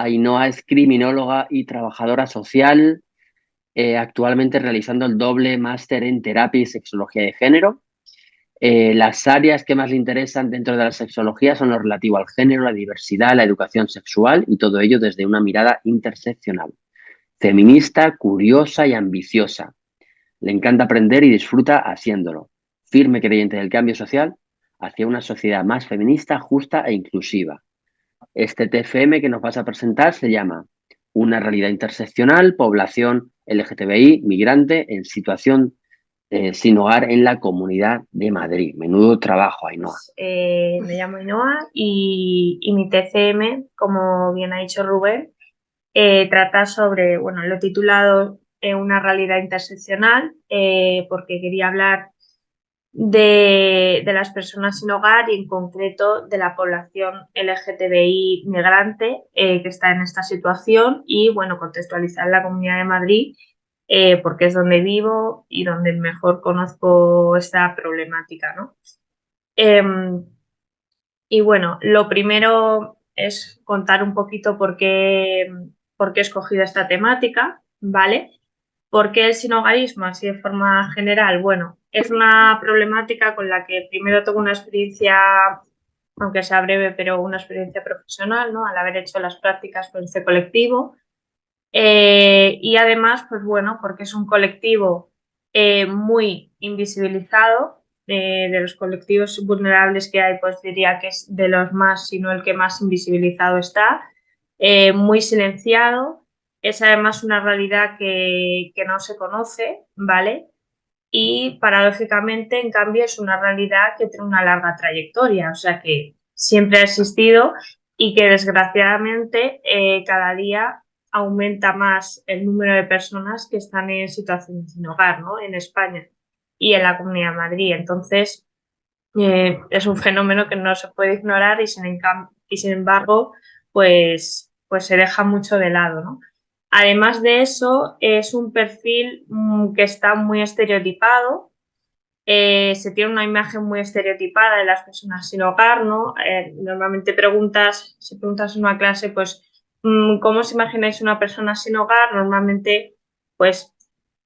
Ainhoa es criminóloga y trabajadora social, actualmente realizando el doble máster en terapia y sexología de género. Las áreas que más le interesan dentro de la sexología son lo relativo al género, la diversidad, la educación sexual y todo ello desde una mirada interseccional. Feminista, curiosa y ambiciosa. Le encanta aprender y disfruta haciéndolo. Firme creyente del cambio social hacia una sociedad más feminista, justa e inclusiva. Este TFM que nos vas a presentar se llama Una realidad interseccional, población LGTBI, migrante en situación sin hogar en la Comunidad de Madrid. Menudo trabajo, Ainhoa. Me llamo Ainhoa y mi TCM, como bien ha dicho Rubén, trata sobre, bueno, lo he titulado Una realidad interseccional, porque quería hablar de las personas sin hogar y en concreto de la población LGTBI migrante que está en esta situación y, bueno, contextualizar la Comunidad de Madrid porque es donde vivo y donde mejor conozco esta problemática, ¿no? Em, y bueno, lo primero es contar un poquito por qué he escogido esta temática, ¿vale? ¿Por qué el sinhogarismo, así de forma general? Bueno, es una problemática con la que primero tengo una experiencia, aunque sea breve, pero una experiencia profesional, ¿no? Al haber hecho las prácticas con este colectivo. Y además, pues bueno, porque es un colectivo muy invisibilizado, de los colectivos vulnerables que hay, pues diría que es de los más, si no el que más invisibilizado está, muy silenciado, es además una realidad que no se conoce, ¿vale? Y paradójicamente, en cambio, es una realidad que tiene una larga trayectoria, o sea que siempre ha existido y que desgraciadamente cada día aumenta más el número de personas que están en situación sin hogar, ¿no? En España y en la Comunidad de Madrid. Entonces, es un fenómeno que no se puede ignorar y sin embargo, pues se deja mucho de lado, ¿no? Además de eso, es un perfil que está muy estereotipado. Se tiene una imagen muy estereotipada de las personas sin hogar, ¿no? Normalmente si preguntas en una clase, pues, ¿cómo os imagináis una persona sin hogar? Normalmente, pues,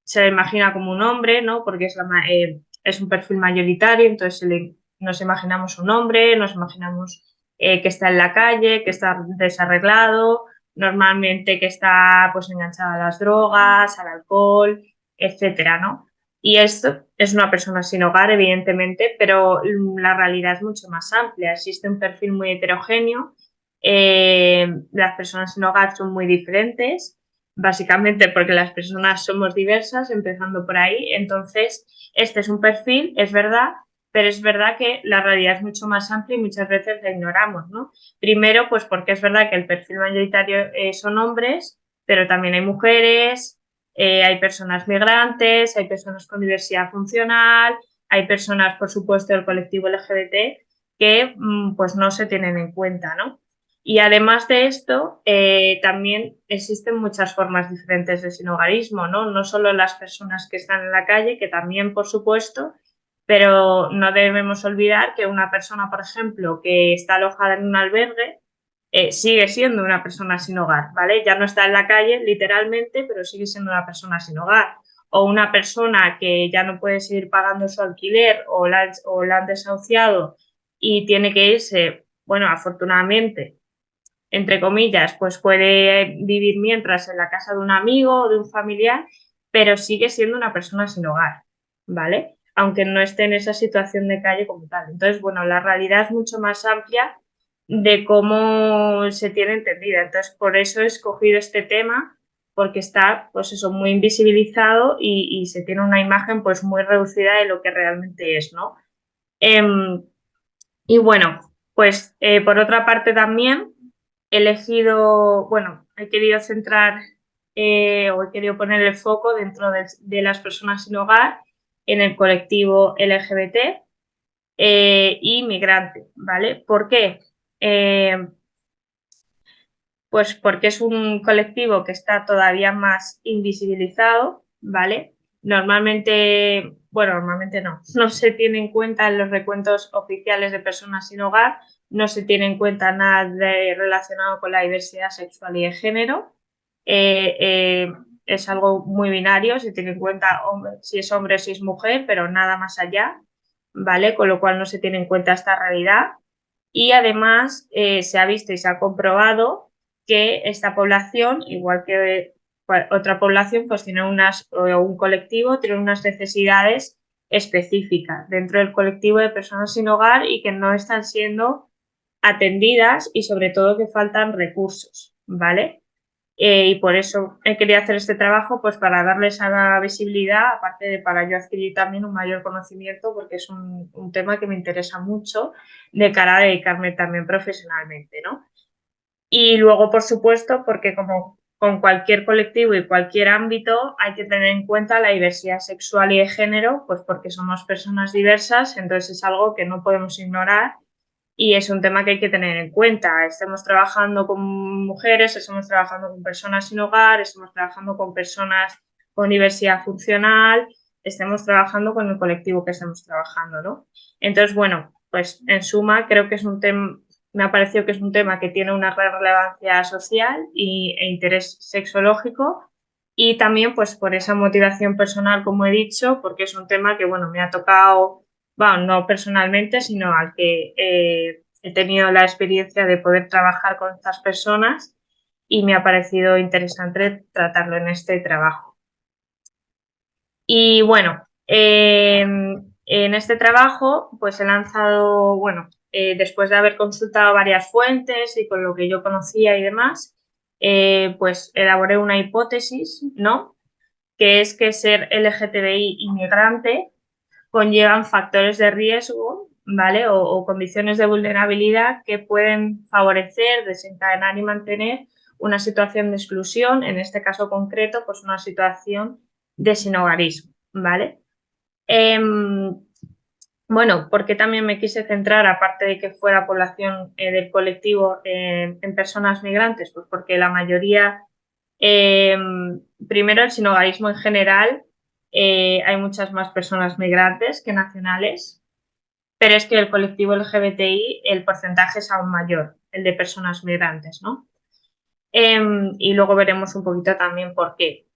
se le imagina como un hombre, ¿no? Porque es un perfil mayoritario, entonces nos imaginamos un hombre, nos imaginamos que está en la calle, que está desarreglado, normalmente que está, pues, enganchado a las drogas, al alcohol, etcétera, ¿no? Y esto es una persona sin hogar, evidentemente, pero la realidad es mucho más amplia. Existe un perfil muy heterogéneo. Las personas sin hogar son muy diferentes, básicamente porque las personas somos diversas, empezando por ahí. Entonces, este es un perfil, es verdad, pero es verdad que la realidad es mucho más amplia y muchas veces la ignoramos, ¿no? Primero, pues porque es verdad que el perfil mayoritario son hombres, pero también hay mujeres, hay personas migrantes, hay personas con diversidad funcional, hay personas, por supuesto, del colectivo LGBT que pues no se tienen en cuenta, ¿no? Y además de esto, también existen muchas formas diferentes de sinhogarismo, ¿no? No solo las personas que están en la calle, que también, por supuesto, pero no debemos olvidar que una persona, por ejemplo, que está alojada en un albergue, sigue siendo una persona sin hogar, ¿vale? Ya no está en la calle, literalmente, pero sigue siendo una persona sin hogar. O una persona que ya no puede seguir pagando su alquiler o la han desahuciado y tiene que irse, bueno, afortunadamente, entre comillas, pues puede vivir mientras en la casa de un amigo o de un familiar, pero sigue siendo una persona sin hogar, ¿vale? Aunque no esté en esa situación de calle como tal. Entonces, bueno, la realidad es mucho más amplia de cómo se tiene entendida. Entonces, por eso he escogido este tema, porque está, pues eso, muy invisibilizado y se tiene una imagen, pues, muy reducida de lo que realmente es, ¿no? Y bueno, pues por otra parte también he elegido, bueno, he querido centrar o he querido poner el foco dentro de las personas sin hogar en el colectivo LGBT y migrante, ¿vale? ¿Por qué? Eh, pues porque es un colectivo que está todavía más invisibilizado, ¿vale? Normalmente bueno, normalmente no se tiene en cuenta en los recuentos oficiales de personas sin hogar, no se tiene en cuenta nada relacionado con la diversidad sexual y de género. Es algo muy binario, se tiene en cuenta si es hombre o si es mujer, pero nada más allá, ¿vale? Con lo cual no se tiene en cuenta esta realidad. Y además se ha visto y se ha comprobado que esta población, igual que otra población, pues tiene un colectivo, tiene unas necesidades específicas dentro del colectivo de personas sin hogar y que no están siendo atendidas y sobre todo que faltan recursos, ¿vale? Y por eso he querido hacer este trabajo, pues para darles a la visibilidad, aparte de para yo adquirir también un mayor conocimiento, porque es un tema que me interesa mucho de cara a dedicarme también profesionalmente, ¿no? Y luego, por supuesto, porque como con cualquier colectivo y cualquier ámbito hay que tener en cuenta la diversidad sexual y de género, pues porque somos personas diversas, entonces es algo que no podemos ignorar y es un tema que hay que tener en cuenta. Estemos trabajando con mujeres, estamos trabajando con personas sin hogar, estamos trabajando con personas con diversidad funcional, estemos trabajando con el colectivo que estemos trabajando, ¿no? Entonces, bueno, pues en suma creo que es un tema, me ha parecido que es un tema que tiene una relevancia social e interés sexológico y también pues por esa motivación personal, como he dicho, porque es un tema que, bueno, me ha tocado, bueno, no personalmente, sino al que he tenido la experiencia de poder trabajar con estas personas y me ha parecido interesante tratarlo en este trabajo. Y bueno, en este trabajo pues he lanzado, bueno, después de haber consultado varias fuentes y con lo que yo conocía y demás, pues elaboré una hipótesis, ¿no? Que es que ser LGTBI inmigrante conllevan factores de riesgo, ¿vale? O condiciones de vulnerabilidad que pueden favorecer, desencadenar y mantener una situación de exclusión, en este caso concreto, pues una situación de sinhogarismo, ¿vale? Bueno, porque también me quise centrar, aparte de que fuera población del colectivo en personas migrantes, pues porque la mayoría, primero el sinhogarismo en general, hay muchas más personas migrantes que nacionales, pero es que el colectivo LGBTI el porcentaje es aún mayor, el de personas migrantes, ¿no? Y luego veremos un poquito también por qué.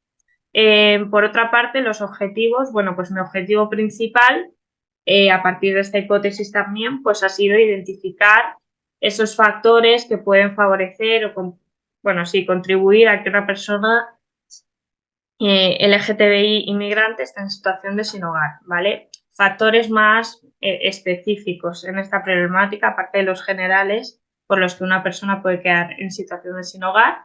Por otra parte, los objetivos, bueno, pues mi objetivo principal, a partir de esta hipótesis también, pues ha sido identificar esos factores que pueden favorecer o, bueno, sí, contribuir a que una persona LGTBI inmigrante esté en situación de sin hogar, ¿vale? Factores más específicos en esta problemática, aparte de los generales, por los que una persona puede quedar en situación de sin hogar.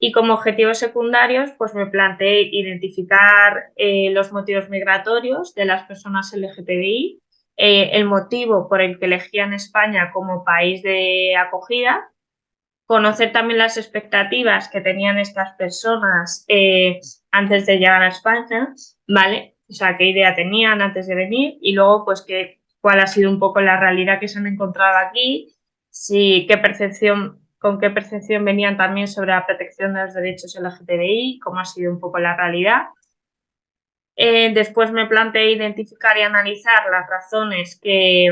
Y como objetivos secundarios, pues me planteé identificar los motivos migratorios de las personas LGTBI, el motivo por el que elegían España como país de acogida, conocer también las expectativas que tenían estas personas antes de llegar a España, ¿vale? O sea, qué idea tenían antes de venir y luego, pues, cuál ha sido un poco la realidad que se han encontrado aquí, si, con qué percepción venían también sobre la protección de los derechos LGTBI, cómo ha sido un poco la realidad. Después me planteé identificar y analizar las razones que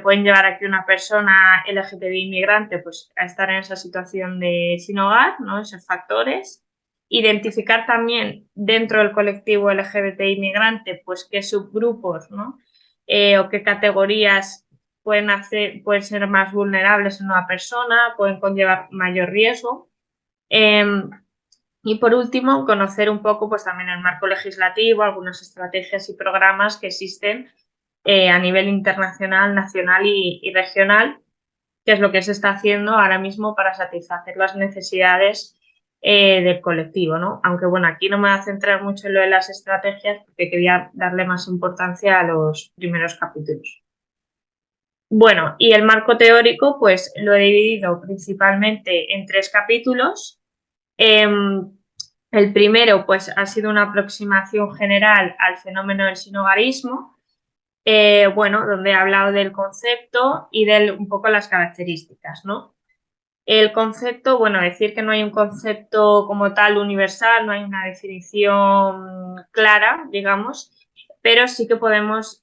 pueden llevar a que una persona LGTBI inmigrante pues, a estar en esa situación de sin hogar, ¿no? Esos factores. Identificar también dentro del colectivo LGBTI inmigrante pues, qué subgrupos, ¿no? O qué categorías pueden ser más vulnerables en una persona, pueden conllevar mayor riesgo. Y por último, conocer un poco pues, también el marco legislativo, algunas estrategias y programas que existen a nivel internacional, nacional y regional, que es lo que se está haciendo ahora mismo para satisfacer las necesidades del colectivo, ¿no? Aunque bueno, aquí no me voy a centrar mucho en lo de las estrategias porque quería darle más importancia a los primeros capítulos. Bueno, y el marco teórico pues lo he dividido principalmente en 3 capítulos. El primero, pues, ha sido una aproximación general al fenómeno del sinhogarismo, bueno, donde he hablado del concepto y de un poco las características, ¿no? El concepto, bueno, decir que no hay un concepto como tal universal, no hay una definición clara, digamos, pero sí que podemos,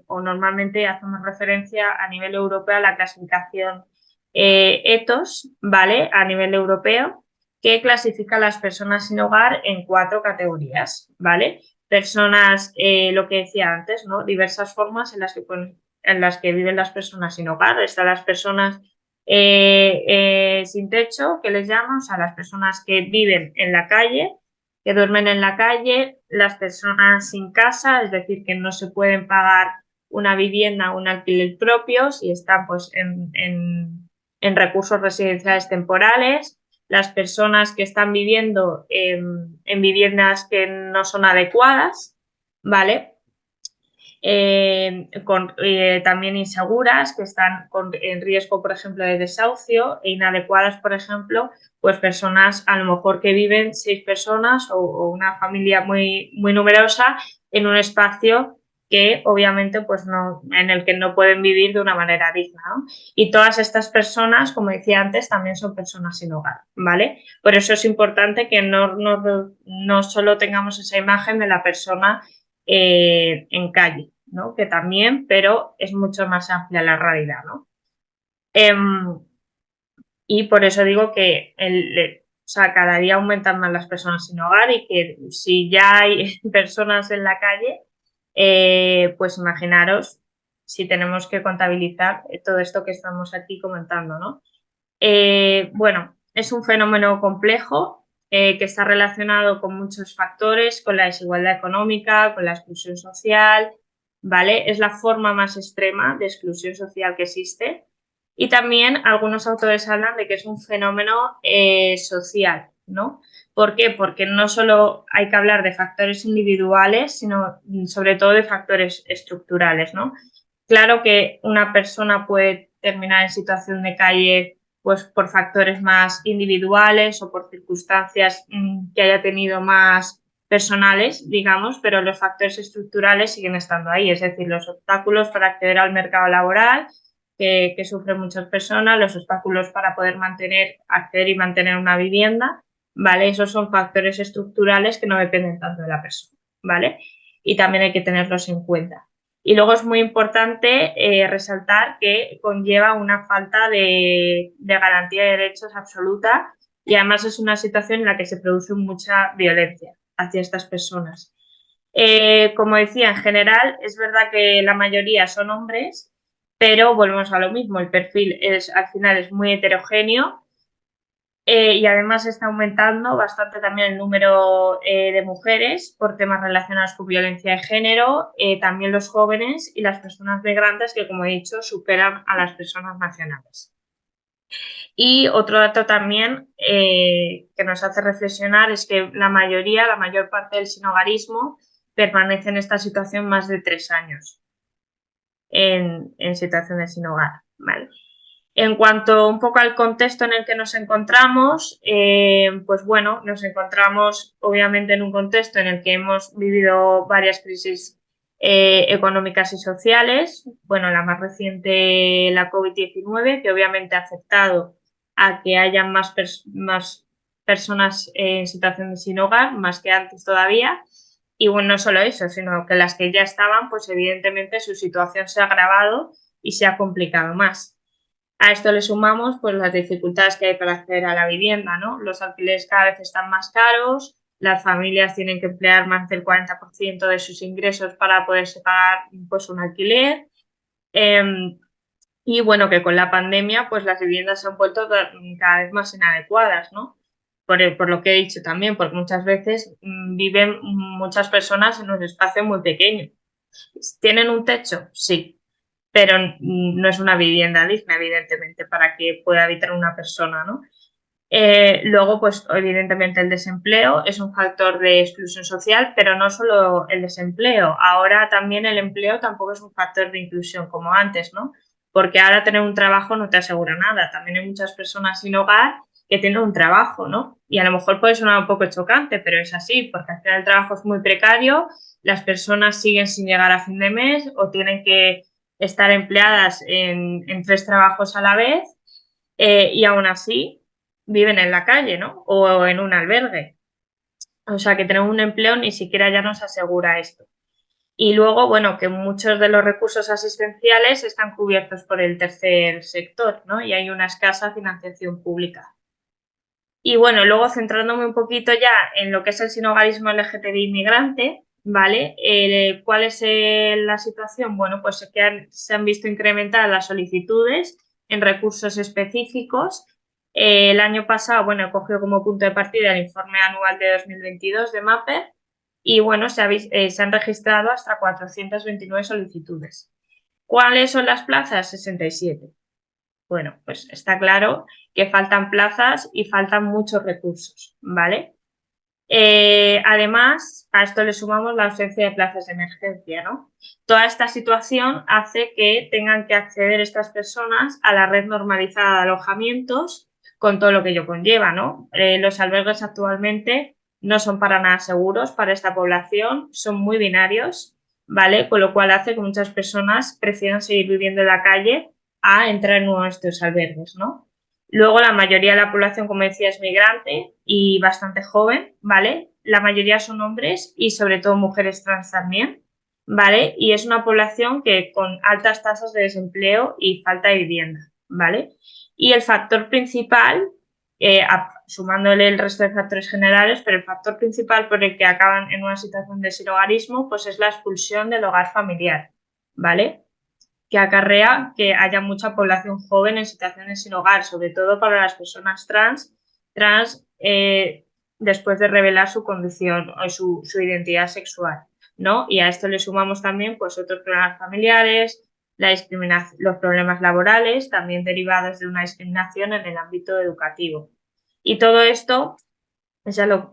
o normalmente hacemos referencia a nivel europeo a la clasificación ETOS, ¿vale? A nivel europeo, que clasifica a las personas sin hogar en 4 categorías, ¿vale? Personas, lo que decía antes, ¿no? Diversas formas en las que viven las personas sin hogar. Están las personas sin techo, que les llaman, o sea, las personas que viven en la calle, que duermen en la calle, las personas sin casa, es decir, que no se pueden pagar una vivienda o un alquiler propios y están pues en recursos residenciales temporales, las personas que están viviendo en viviendas que no son adecuadas, ¿vale? También inseguras, que están en riesgo, por ejemplo, de desahucio, e inadecuadas, por ejemplo, pues personas a lo mejor que viven 6 personas o una familia muy, muy numerosa en un espacio que obviamente pues no, en el que no pueden vivir de una manera digna, ¿no? Y todas estas personas, como decía antes, también son personas sin hogar, ¿vale? Por eso es importante que no solo tengamos esa imagen de la persona en calle, ¿no? Que también, pero es mucho más amplia la realidad, ¿no? Y por eso digo que o sea, cada día aumentan más las personas sin hogar y que si ya hay personas en la calle, pues imaginaros si tenemos que contabilizar todo esto que estamos aquí comentando, ¿no? Bueno, es un fenómeno complejo que está relacionado con muchos factores, con la desigualdad económica, con la exclusión social, ¿vale? Es la forma más extrema de exclusión social que existe. Y también algunos autores hablan de que es un fenómeno social, ¿no? ¿Por qué? Porque no solo hay que hablar de factores individuales, sino sobre todo de factores estructurales, ¿no? Claro que una persona puede terminar en situación de calle pues por factores más individuales o por circunstancias que haya tenido más personales, digamos, pero los factores estructurales siguen estando ahí, es decir, los obstáculos para acceder al mercado laboral que sufren muchas personas, los obstáculos para poder acceder y mantener una vivienda, ¿vale? Esos son factores estructurales que no dependen tanto de la persona, ¿vale? Y también hay que tenerlos en cuenta. Y luego es muy importante resaltar que conlleva una falta de garantía de derechos absoluta y además es una situación en la que se produce mucha violencia hacia estas personas. Como decía, en general es verdad que la mayoría son hombres, pero volvemos a lo mismo, el perfil al final es muy heterogéneo y además está aumentando bastante también el número de mujeres por temas relacionados con violencia de género, también los jóvenes y las personas migrantes que, como he dicho, superan a las personas nacionales. Y otro dato también que nos hace reflexionar es que la mayor parte del sinhogarismo permanece en esta situación más de 3 años en situación de sin hogar, ¿vale? En cuanto un poco al contexto en el que nos encontramos, pues bueno, nos encontramos obviamente en un contexto en el que hemos vivido varias crisis económicas y sociales. Bueno, la más reciente, la COVID-19, que obviamente ha afectado a que haya más personas en situación de sin hogar, más que antes todavía. Y bueno, no solo eso, sino que las que ya estaban, pues evidentemente su situación se ha agravado y se ha complicado más. A esto le sumamos pues, las dificultades que hay para acceder a la vivienda, ¿no? Los alquileres cada vez están más caros, las familias tienen que emplear más del 40% de sus ingresos para poderse pagar pues, un alquiler. Y bueno, que con la pandemia pues las viviendas se han vuelto cada vez más inadecuadas, ¿no? Por lo que he dicho también, porque muchas veces viven muchas personas en un espacio muy pequeño. ¿Tienen un techo? Sí, pero no es una vivienda digna, evidentemente, para que pueda habitar una persona, ¿no? Luego, pues evidentemente el desempleo es un factor de exclusión social, pero no solo el desempleo. Ahora también el empleo tampoco es un factor de inclusión como antes, ¿no? Porque ahora tener un trabajo no te asegura nada. También hay muchas personas sin hogar que tienen un trabajo, ¿no? Y a lo mejor puede sonar un poco chocante, pero es así, porque al final el trabajo es muy precario, las personas siguen sin llegar a fin de mes o tienen que estar empleadas en 3 trabajos a la vez y aún así viven en la calle, ¿no? O en un albergue. O sea, que tener un empleo ni siquiera ya nos asegura esto. Y luego, bueno, que muchos de los recursos asistenciales están cubiertos por el tercer sector, ¿no? Y hay una escasa financiación pública. Y bueno, luego centrándome un poquito ya en lo que es el sinhogarismo LGTBI inmigrante, ¿vale? ¿Cuál es la situación? Bueno, pues que se han visto incrementadas las solicitudes en recursos específicos. El año pasado, bueno, he cogido como punto de partida el informe anual de 2022 de MAPER y bueno, se han registrado hasta 429 solicitudes. ¿Cuáles son las plazas? 67. Bueno, pues está claro que faltan plazas y faltan muchos recursos, ¿vale? Además, a esto le sumamos la ausencia de plazas de emergencia, ¿no? Toda esta situación hace que tengan que acceder estas personas a la red normalizada de alojamientos con todo lo que ello conlleva, ¿no? Los albergues actualmente no son para nada seguros para esta población, son muy binarios, ¿vale? Con lo cual hace que muchas personas prefieran seguir viviendo en la calle a entrar en uno de estos albergues, ¿no? Luego, la mayoría de la población, como decía, es migrante y bastante joven, ¿vale? La mayoría son hombres y sobre todo mujeres trans también, ¿vale? Y es una población que con altas tasas de desempleo y falta de vivienda, ¿vale? Y el factor principal, sumándole el resto de factores generales, pero el factor principal por el que acaban en una situación de sinhogarismo, pues es la expulsión del hogar familiar, ¿vale? Que acarrea que haya mucha población joven en situaciones sin hogar, sobre todo para las personas trans después de revelar su condición o su identidad sexual, ¿no? Y a esto le sumamos también pues otros problemas familiares, la discriminación, los problemas laborales, también derivados de una discriminación en el ámbito educativo. Y todo esto,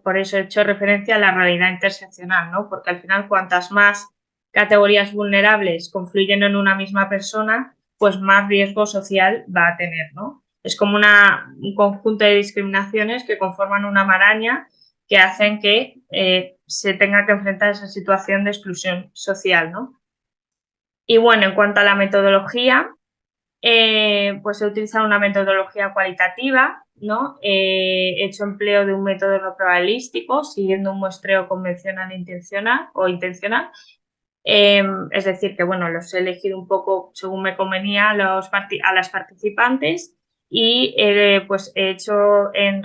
por eso he hecho referencia a la realidad interseccional, ¿no? Porque al final cuantas más categorías vulnerables confluyen en una misma persona, pues más riesgo social va a tener, ¿no? Es como un conjunto de discriminaciones que conforman una maraña que hacen que se tenga que enfrentar a esa situación de exclusión social, ¿no? Y bueno, en cuanto a la metodología, pues he utilizado una metodología cualitativa, ¿no? He hecho empleo de un método no probabilístico, siguiendo un muestreo convencional intencional o intencional. Es decir, que bueno, los he elegido un poco según me convenía a las participantes y pues he hecho en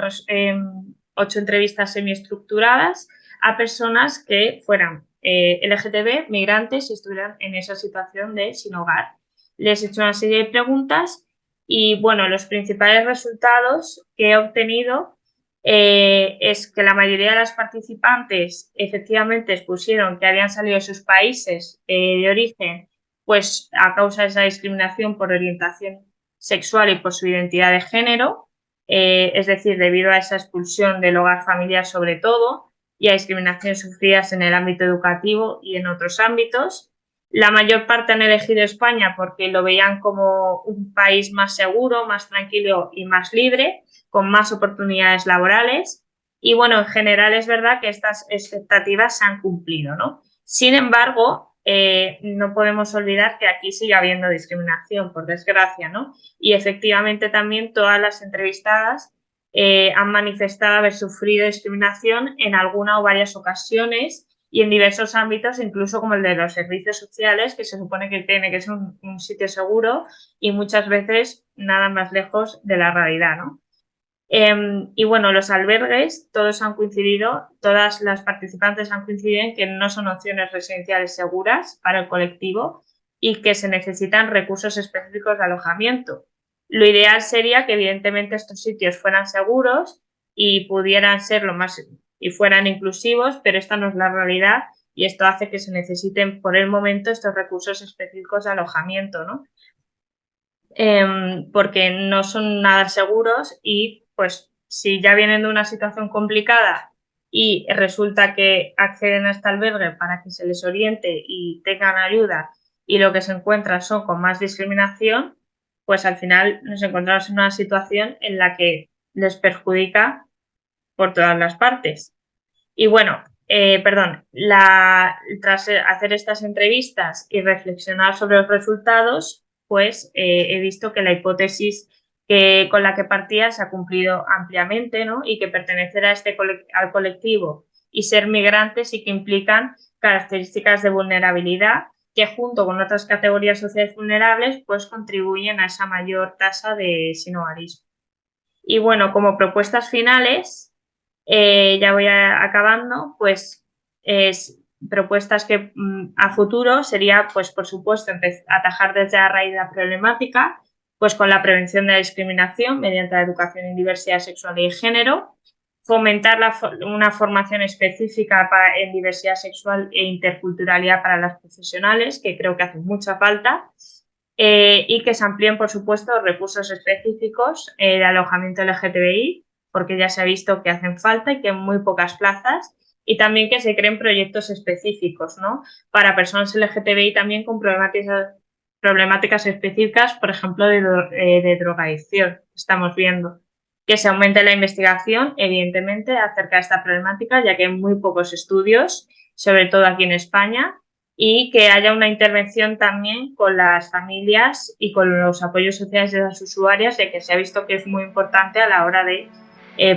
8 entrevistas semiestructuradas a personas que fueran LGTB, migrantes y estuvieran en esa situación de sin hogar. Les he hecho una serie de preguntas y bueno, los principales resultados que he obtenido es que la mayoría de las participantes efectivamente expusieron que habían salido de sus países de origen pues a causa de esa discriminación por orientación sexual y por su identidad de género, es decir, debido a esa expulsión del hogar familiar sobre todo y a discriminaciones sufridas en el ámbito educativo y en otros ámbitos. La mayor parte han elegido España porque lo veían como un país más seguro, más tranquilo y más libre, con más oportunidades laborales. Y bueno, en general es verdad que estas expectativas se han cumplido, ¿no? Sin embargo, no podemos olvidar que aquí sigue habiendo discriminación, por desgracia, ¿no? Y efectivamente también todas las entrevistadas han manifestado haber sufrido discriminación en alguna o varias ocasiones y en diversos ámbitos, incluso como el de los servicios sociales, que se supone que tiene que ser un sitio seguro y muchas veces nada más lejos de la realidad, ¿no? Y bueno, los albergues, todos han coincidido, todas las participantes han coincidido en que no son opciones residenciales seguras para el colectivo y que se necesitan recursos específicos de alojamiento. Lo ideal sería que evidentemente estos sitios fueran seguros y pudieran ser lo más y fueran inclusivos, pero esta no es la realidad y esto hace que se necesiten por el momento estos recursos específicos de alojamiento, ¿no? Porque no son nada seguros y pues si ya vienen de una situación complicada y resulta que acceden a este albergue para que se les oriente y tengan ayuda y lo que se encuentran son con más discriminación, pues al final nos encontramos en una situación en la que les perjudica por todas las partes. Y bueno, tras hacer estas entrevistas y reflexionar sobre los resultados, pues he visto que la hipótesis con la que partía se ha cumplido ampliamente, ¿no? Y que pertenecer a al colectivo y ser migrante sí que implican características de vulnerabilidad que junto con otras categorías sociales vulnerables pues contribuyen a esa mayor tasa de sinhogarismo. Y bueno, como propuestas finales, ya voy acabando, pues propuestas que a futuro sería, pues por supuesto, atajar desde la raíz de la problemática, pues con la prevención de la discriminación mediante la educación en diversidad sexual y de género, fomentar una formación específica en diversidad sexual e interculturalidad para las profesionales, que creo que hace mucha falta, y que se amplíen, por supuesto, recursos específicos de alojamiento LGTBI, porque ya se ha visto que hacen falta y que en muy pocas plazas, y también que se creen proyectos específicos, ¿no?, para personas LGTBI también con problemáticas específicas, por ejemplo, de drogadicción. Estamos viendo que se aumente la investigación, evidentemente, acerca de esta problemática, ya que hay muy pocos estudios, sobre todo aquí en España, y que haya una intervención también con las familias y con los apoyos sociales de las usuarias, ya que se ha visto que es muy importante a la hora de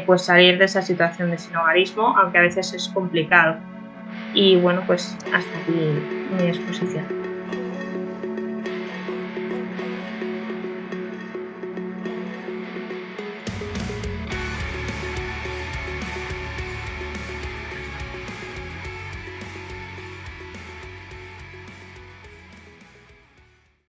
pues salir de esa situación de sinhogarismo, aunque a veces es complicado. Y bueno, pues hasta aquí mi exposición.